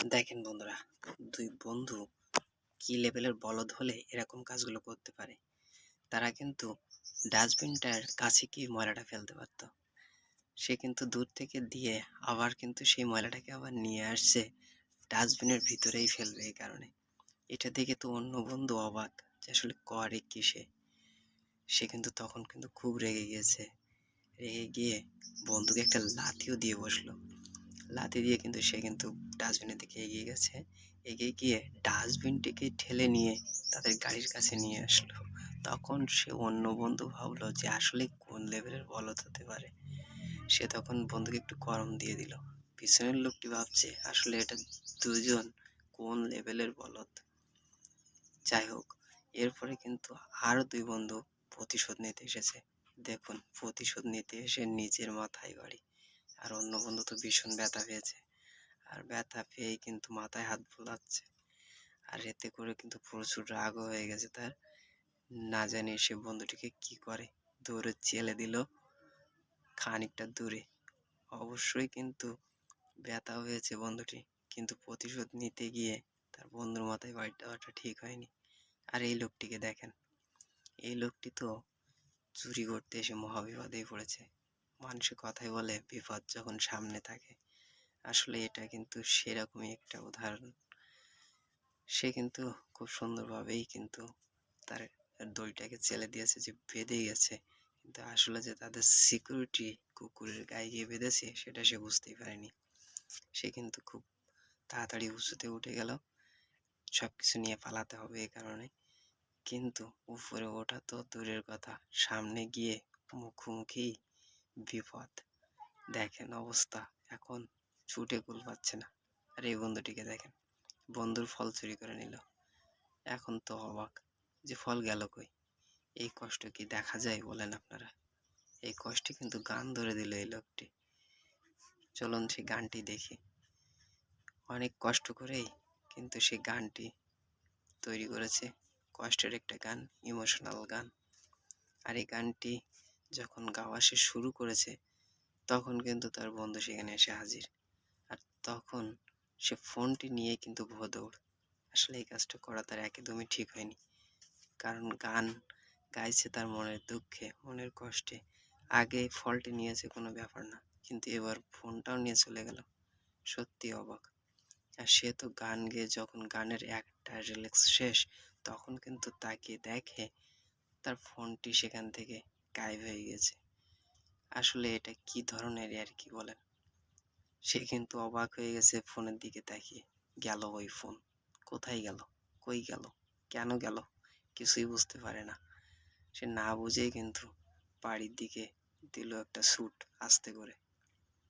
দেখেন বন্ধুরা, ২ বন্ধু কি লেভেলের বলদ হলে এরকম কাজগুলো করতে পারে। তারা কিন্তু ডাস্টবিনটার কাছে গিয়ে ময়লাটা ফেলতে পারত। সে কিন্তু দূর থেকে দিয়ে আবার কিন্তু সেই ময়লাটাকে আবার নিয়ে আসছে ডাস্টবিনের ভিতরেই ফেলবে এই কারণে। এটা দেখে তো অন্য বন্ধু অবাক যে আসলে করে কি সে? সে কিন্তু তখন কিন্তু খুব রেগে গিয়েছে। রেগে গিয়ে বন্ধুকে একটা লাথিও দিয়ে বসলো। লাথি দিয়ে কিন্তু সে কিন্তু ডাস্টবিনের দিকে এগিয়ে গেছে। এগিয়ে গিয়ে ডাস্টবিনটিকে ঠেলে নিয়ে তাদের গাড়ির কাছে নিয়ে আসলো। তখন সে অন্য বন্ধু ভাবলো যে আসলে কোন লেভেলের বলদ হতে পারে। সে তখন বন্ধুকে একটু গরম দিয়ে দিল। পিছনের লোকটি ভাবছে আসলে এটা দুজন কোন লেভেলের বলদ। যাই হোক, এরপরে কিন্তু আরো ২ বন্ধু প্রতিশোধ নিতে এসেছে। দেখুন, প্রতিশোধ নিতে এসে নিজের মাথায় বাড়ি। আর অন্য বন্ধু তো ভীষণ ব্যথা পেয়েছে। আর ব্যথা পেয়েই কিন্তু মাথায় হাত বুলাচ্ছে। আর এতে করে কিন্তু প্রচুর রাগও হয়ে গেছে তার। না জানি সে বন্ধুটিকে কি করে, দৌড়ে চেলে দিল খানিকটা দূরে। অবশ্যই কিন্তু ব্যথা হয়েছে বন্ধুটি, কিন্তু প্রতিশোধ নিতে গিয়ে তার বন্ধুর মাথায় বাড়ি দেওয়াটা ঠিক হয়নি। আর এই লোকটিকে দেখেন, এই লোকটি তো চুরি করতে এসে মহাবিপদেই পড়েছে। মানুষে কথায় বলে বিপদ যখন সামনে থাকে, আসলে এটা কিন্তু সেরকমই একটা উদাহরণ। সে কিন্তু খুব সুন্দরভাবেই কিন্তু তার দড়িটাকে ছেড়ে দিয়েছে, যে বেঁধে গেছে, কিন্তু আসলে যে তাদের সিকিউরিটি কুকুরের গায়ে গিয়ে বেঁধেছে সেটা সে বুঝতেই পারেনি। সে কিন্তু খুব তাড়াতাড়ি উঁচুতে উঠে গেল, সবকিছু নিয়ে পালাতে হবে এই কারণে। কিন্তু উপরে ওঠা তো দূরের কথা, সামনে গিয়ে মুখোমুখি বিপদ। দেখেন অবস্থা, এখন ছুটে কুল পাচ্ছে না। আর এই বন্ধুটিকে দেখেন, বন্ধুর ফল চুরি করে নিল। এখন তো অবাক যে ফল গেল কই? এই কষ্ট কি দেখা যায় বলেন আপনারা? এই কষ্টে কিন্তু গান ধরে দিল এই লোকটি। চলুন সেই গানটি দেখি। অনেক কষ্ট করেই কিন্তু সেই গানটি তৈরি করেছে। কষ্টের একটা গান, ইমোশনাল গান। আর এই গানটি যখন গাওয়া সে শুরু করেছে, তখন কিন্তু তার বন্ধু সেখানে এসে হাজির। আর তখন সে ফোনটি নিয়ে কিন্তু ভোঁদৌড়। আসলে এই কাজটা করা তার একদমই ঠিক হয়নি। কারণ গান গাইছে তার মনের দুঃখে, মনের কষ্টে। আগে ফলটি নিয়েছে কোনো ব্যাপার না, কিন্তু এবার ফোনটাও নিয়ে চলে গেল। সত্যি অবাক। আর সে তো গান গেয়ে যখন গানের একটা রিল্যাক্স শেষ, তখন কিন্তু তাকিয়ে দেখে তার ফোনটি সেখান থেকে গায়েব হয়ে গেছে। আসলে এটা কি ধরনের আর কি বলেন? সে কিন্তু অবাক হয়ে গেছে ফোনের দিকে তাকিয়ে। গেল ওই ফোন, কোথায় গেল, কই গেল, কেন গেল, কিছুই বুঝতে পারে না। সে না বুঝেই কিন্তু বাড়ির দিকে দিল একটা ছুট আস্তে করে।